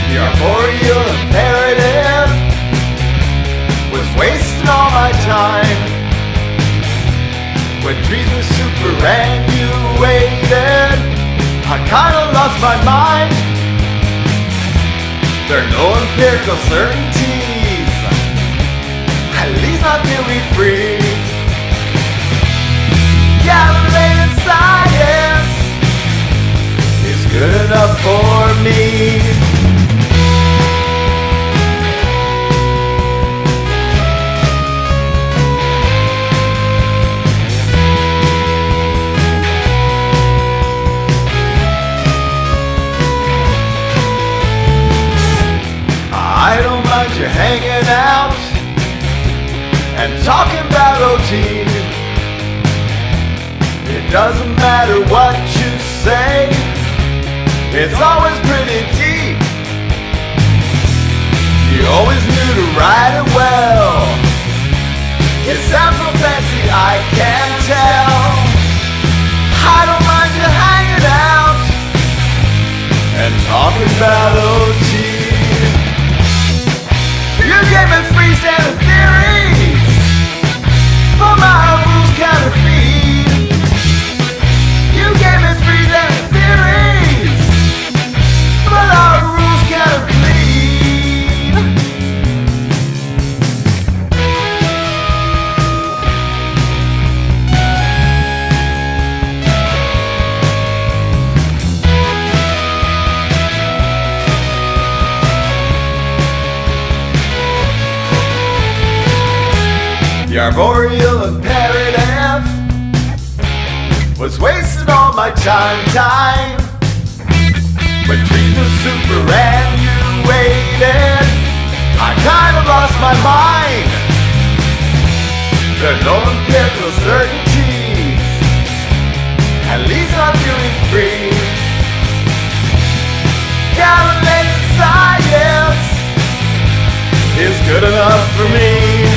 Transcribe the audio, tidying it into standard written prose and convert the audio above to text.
The arboreal imperative was wasting all my time. When trees were superannuated, I kinda lost my mind. There are no empirical certainties, at least not theory free. Calibrated science is good enough for me. I don't mind you hanging out and talking about OT. It doesn't matter what you say, it's always pretty deep. You always knew to write it well. It sounds so fancy, I can't tell. I don't mind you hanging out and talking about OT. You gave me free set of theories, but my rules counterfeit. You gave me free set of theories, but our rules counterfeit. The arboreal imperative was wasting all my time. When trees were superannuated, I kinda lost my mind. There are no empirical certainties, at least not feeling free. Calibrated science is good enough for me.